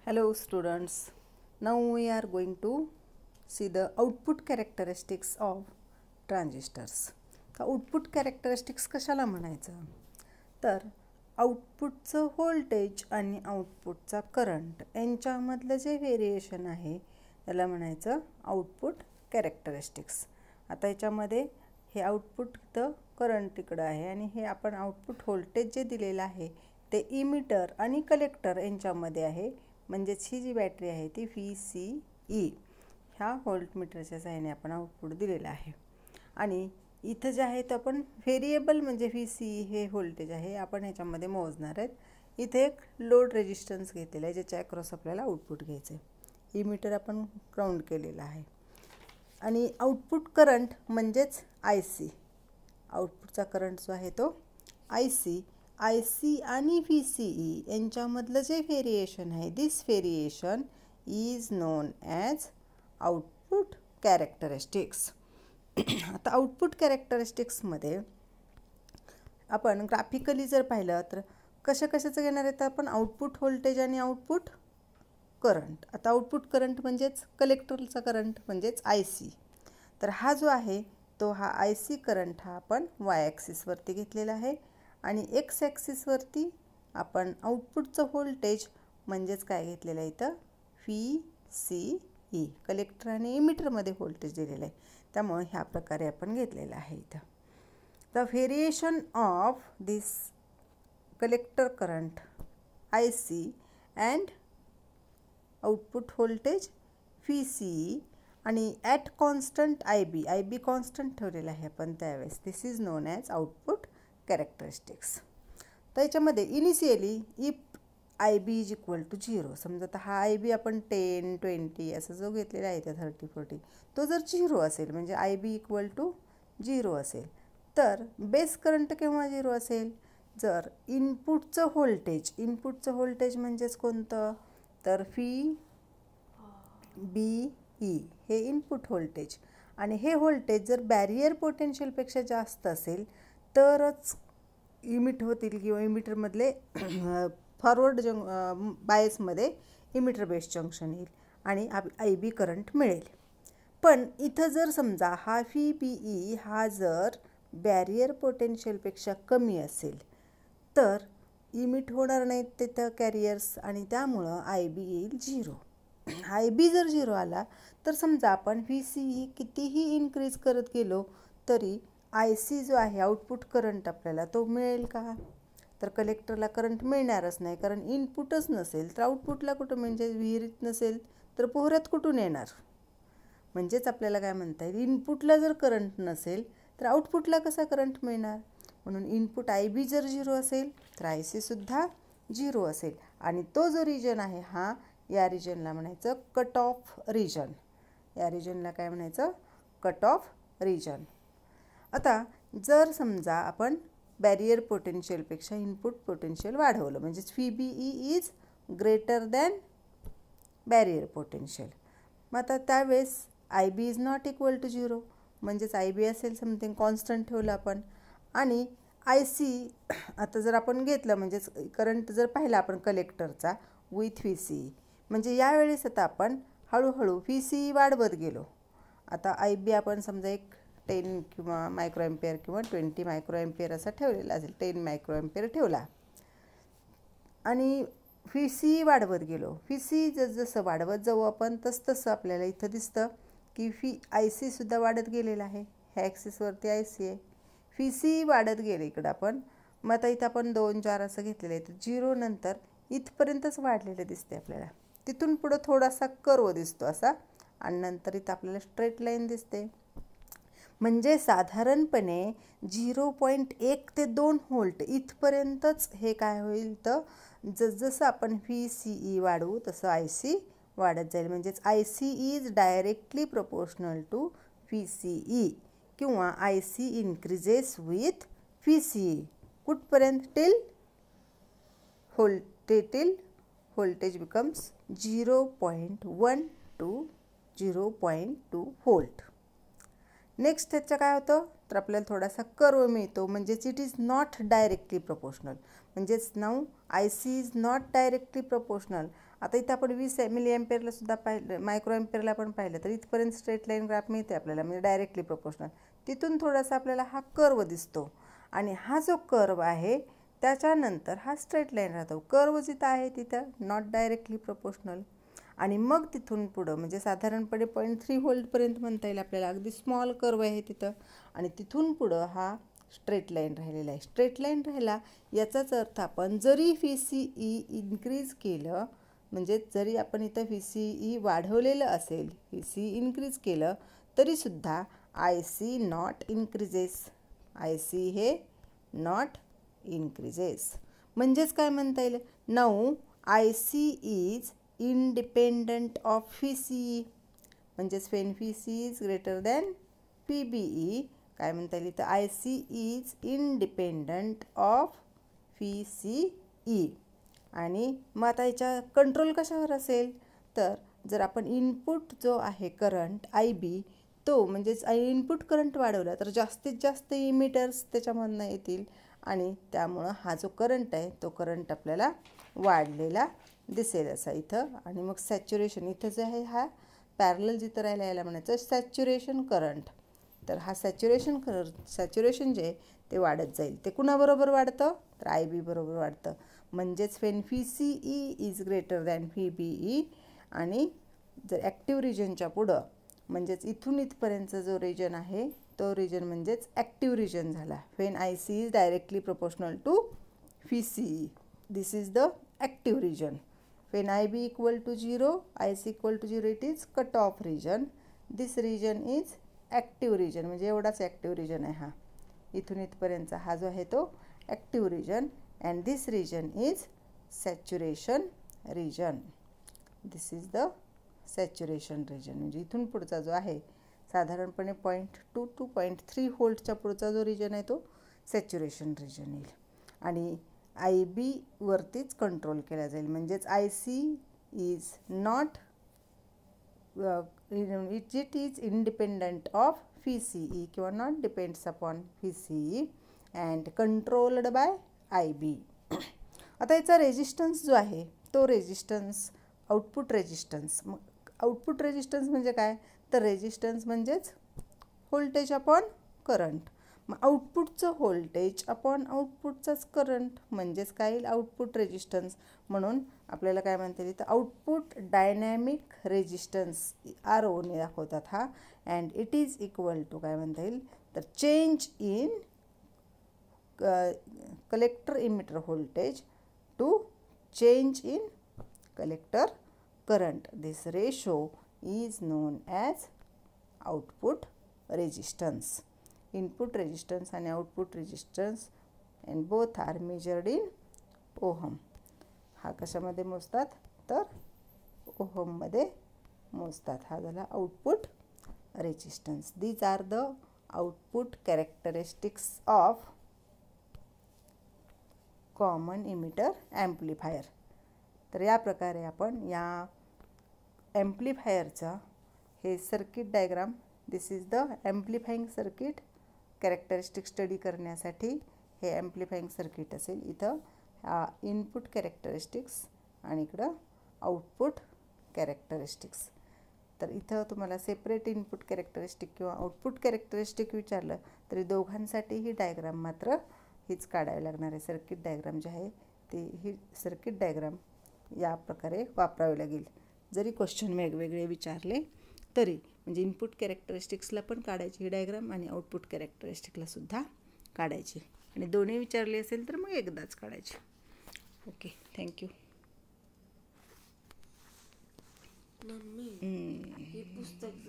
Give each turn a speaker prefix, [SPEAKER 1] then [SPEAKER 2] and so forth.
[SPEAKER 1] Hello students, now we are going to see the output characteristics of transistors. Output characteristics कशाला म्हणायचं तर आउटपुटचं voltage आणि आउटपुटचा current यांच्यामधलं जे व्हेरिएशन आहे त्याला म्हणायचं आउटपुट कॅरेक्टरिस्टिक्स. आता याच्यामध्ये हे आउटपुट द करंट इकडं आहे आणि हे आपण आउटपुट व्होल्टेज जे दिलेलं आहे ते इमिटर आणि कलेक्टर यांच्यामध्ये आहे. म्हणजेच ही जी बॅटरी आहे ती VCE ह्या व्होल्टमीटरच्या सहाय्याने आपण आउटपुट दिलेलं आहे. आणि इथं जे आहे तर आपण व्हेरिएबल म्हणजे VCE हे व्होल्टेज आहे आपण ह्याच्यामध्ये मोजणार आहेत. इथे एक लोड रेजिस्टन्स घेतलेला आहे ज्याच्या अक्रॉस आपल्याला आउटपुट घ्यायचं आहे. इमिटर आपण ग्राउंड केलेला आहे. आणि आउटपुट करंट म्हणजेच IC, आउटपुटचा करंट जो आहे तो IC आणि VCE यांच्यामधलं जे व्हेरिएशन आहे this variation is known as output characteristics. आता आउटपुट कॅरेक्टरिस्टिक्समध्ये आपण ग्राफिकली जर पाहिलं तर कशाचं घेणार आहे तर आपण आउटपुट व्होल्टेज आणि आउटपुट करंट. आता आउटपुट करंट म्हणजेच कलेक्टरचा करंट म्हणजेच IC. तर हा जो आहे तो हा IC करंट हा आपण Y ॲक्सिसवरती घेतलेला आहे आणि X ॲक्सिसवरती आपण आउटपुटचं व्होल्टेज म्हणजेच काय घेतलेलं आहे इथं VCE, कलेक्टर आणि इमिटरमध्ये व्होल्टेज दिलेलं आहे त्यामुळे ह्या प्रकारे आपण घेतलेलं आहे इथं. The variation of this collector current IC and output voltage VCE आणि ॲट कॉन्स्टंट IB कॉन्स्टंट ठेवलेला आहे आपण त्यावेळेस this is known as output characteristics. तर याच्यामध्ये initially if IB is equal to 0, समजा तर हा IB आपण 10, 20 असं जो घेतलेला आहे त्या 30, 40 तो जर 0 असेल म्हणजे IB इक्वल टू 0 असेल तर बेस करंट केव्हा 0 असेल जर इनपुटचं व्होल्टेज म्हणजेच कोणतं तर VBE हे इनपुट व्होल्टेज आणि हे व्होल्टेज जर बॅरियर पोटेन्शियलपेक्षा जास्त असेल तरच इमिट होतील किंवा इमिटरमधले फॉरवर्ड बायसमध्ये इमिटर बेस जंक्शन येईल आणि IB करंट मिळेल. पण इथं जर समजा हा VBE हा जर बॅरियर पोटेन्शियलपेक्षा कमी असेल तर इमिट होणार नाहीत तिथं कॅरियर्स आणि त्यामुळं IB येईल 0. IB जर 0 आला तर समजा आपण VCE कितीही इन्क्रीज करत गेलो तरी IC जो आहे आउटपुट करंट आपल्याला तो मिळेल का तर कलेक्टरला करंट मिळणारच नाही कारण इनपुटच नसेल तर आउटपुटला कुठं म्हणजे विहिरीत नसेल तर पोहऱ्यात कुठून येणार. म्हणजेच आपल्याला काय म्हणता येईल इनपुटला जर करंट नसेल तर आउटपुटला कसा करंट मिळणार. म्हणून इनपुट IB जर 0 असेल तर IC सुद्धा 0 असेल आणि तो जो रिजन आहे हा या रिजनला म्हणायचं कट ऑफ रिजन. या रिजनला काय म्हणायचं कट ऑफ रिजन. आता जर समजा आपण बॅरियर पोटेन्शियलपेक्षा इनपुट पोटेन्शियल वाढवलं म्हणजेच VBE is greater than barrier potential मग आता त्यावेळेस IB is not equal to 0 म्हणजेच IB असेल समथिंग कॉन्स्टंट ठेवलं आपण आणि IC आता जर आपण घेतलं म्हणजेच करंट जर पाहिला आपण कलेक्टरचा विथ VCE म्हणजे यावेळेस आता आपण हळूहळू VCE वाढवत गेलो. आता IB आपण समजा एक 10 किंवा मायक्रोएम्पियर किंवा 20 मायक्रोएम्पियर असा ठेवलेला असेल 10 मायक्रोएम्पियर ठेवला आणि VCE वाढवत गेलो. VCE जसं वाढवत जाऊ आपण तसं आपल्याला इथं दिसतं की IC सुद्धा वाढत गेलेला आहे. ह्या ॲक्सिसवरती IC आहे. VCE वाढत गेले इकडं आपण मग आता इथं आपण 2, 4 असं घेतलेलं आहे तर 0 नंतर इथपर्यंतच वाढलेलं दिसते आपल्याला. तिथून पुढं थोडासा कर्व दिसतो असा आणि नंतर इथं आपल्याला स्ट्रेट लाईन दिसते. म्हणजे साधारणपणे 0.1 ते 2 व्होल्ट इथपर्यंतच हे काय होईल तर जसं आपण VCE वाढवू तसं IC वाढत जाईल. म्हणजेच IC is directly proportional to VCE किंवा IC इन्क्रीजेस विथ VCE कुठपर्यंत till voltage becomes 0.1 to 0.2 volt. Next त्याचं काय होतं तर आपल्याला थोडासा कर्व मिळतो म्हणजेच it is not directly proportional म्हणजेच now IC is not directly proportional. आता इथं आपण 20 मिली एम्पियरला सुद्धा पाहिलं, मायक्रो एम्पियरला पण पाहिलं तर इथपर्यंत स्ट्रेट लाईन ग्राफ मिळते आपल्याला, म्हणजे डायरेक्टली प्रोपोर्शनल. तिथून थोडासा आपल्याला हा कर्व दिसतो आणि हा जो कर्व आहे त्याच्यानंतर हा स्ट्रेट लाईन राहतो. कर्व जिथं आहे तिथं नॉट डायरेक्टली प्रोपोर्शनल. आणि मग तिथून पुढं म्हणजे साधारणपणे 0.3 व्होल्टपर्यंत म्हणता येईल आपल्याला, अगदी स्मॉल कर्व आहे तिथं. आणि तिथून पुढं हा स्ट्रेट लाईन राहिलेला आहे. स्ट्रेट लाईन राहिला याचाच अर्थ आपण जरी VCE इन्क्रीज केलं, म्हणजे जरी आपण इथं VCE वाढवलेलं असेल, VCE इन्क्रीज केलं तरीसुद्धा IC नॉट इन्क्रीजेस. IC हे नॉट इन्क्रीजेस. म्हणजेच काय म्हणता येईल, now IC is independent of VCE. म्हणजेच when VCE is greater than PBE काय म्हणता येईल, तर IC is independent of VCE. आणि मग आता याच्या कंट्रोल कशावर असेल, तर जर आपण इनपुट जो आहे करंट IB तो म्हणजेच इनपुट करंट वाढवला तर जास्तीत जास्त इमिटर्स त्याच्यामधनं येतील आणि त्यामुळं हा जो करंट आहे तो करंट आपल्याला वाढलेला दिसेल असा इथं. आणि मग सॅच्युरेशन इथं जे आहे हा पॅरलल जिथं राहायला यायला म्हणायचं सॅच्युरेशन करंट. तर हा सॅच्युरेशन जे ते वाढत जाईल. ते कुणाबरोबर वाढतं, तर IB बरोबर वाढतं. म्हणजेच when VCE is greater than VBE. आणि जर ॲक्टिव्ह रिजनच्या पुढं म्हणजेच इथून इथपर्यंतचा जो रिजन आहे तो रिजन म्हणजेच ॲक्टिव्ह रिजन झाला. when IC is directly proportional to VCE, this is the active region. when IB equal to 0, IC equal to 0, it is cut off region. This region is active region. म्हणजे एवढाच active region आहे हा. इथून इथपर्यंतचा हा जो आहे तो active region. And this region is saturation region. This is the saturation region. म्हणजे इथून पुढचा जो आहे साधारणपणे 0.2 to 0.3 व्होल्टच्या पुढचा जो रिजन आहे तो सॅच्युरेशन रिजन येईल. आणि IB वरतीच कंट्रोल केला जाईल. म्हणजेच IC is not it is independent of VCE किंवा not depends upon VCE and controlled by IB. आता याचा रेजिस्टन्स जो आहे तो रेजिस्टन्स आउटपुट रेजिस्टन्स. मग आउटपुट रेजिस्टन्स म्हणजे काय, तर रेजिस्टन्स म्हणजेच व्होल्टेज अपॉन करंट. मग आउटपुटचं व्होल्टेज अपॉन आउटपुटचाच करंट म्हणजेच काय येईल, आउटपुट रेजिस्टन्स. म्हणून आपल्याला काय म्हणता येईल, तर आउटपुट डायनॅमिक रेजिस्टन्स ROने दाखवतात हा. And it is equal to काय म्हणता येईल, तर change in collector emitter voltage to change in collector current. This ratio is known as output resistance. Input resistance आणि output resistance and both are measured in ohm. हा कशामध्ये मोजतात, तर ओहममध्ये मोजतात. हा झाला output resistance. These are the output characteristics of common emitter amplifier. तर या प्रकारे आपण या ॲम्प्लिफायरचा हे circuit diagram, this is the amplifying circuit characteristic study करण्यासाठी हे ॲम्प्लिफाईंग सर्किट असेल. इथं हा इनपुट कॅरेक्टरिस्टिक्स आणि इकडं आउटपुट कॅरेक्टरिस्टिक्स. तर इथं तुम्हाला सेपरेट इनपुट कॅरेक्टरिस्टिक किंवा आउटपुट कॅरेक्टरिस्टिक विचारलं तरी दोघांसाठी ही डायग्राम मात्र हीच काढावी लागणार आहे. सर्किट डायग्राम जे आहे ते ही सर्किट डायग्राम या प्रकारे वापरावी लागेल. जरी क्वेश्चन वेगवेगळे विचारले तरी म्हणजे इनपुट कॅरेक्टरिस्टिक्सला पण काढायची ही डायग्राम आणि आउटपुट कॅरेक्टरिस्टिकला सुद्धा काढायची. आणि दोन्ही विचारले असेल तर मग एकदाच काढायची. Okay, thank you.
[SPEAKER 2] हे पुस्तक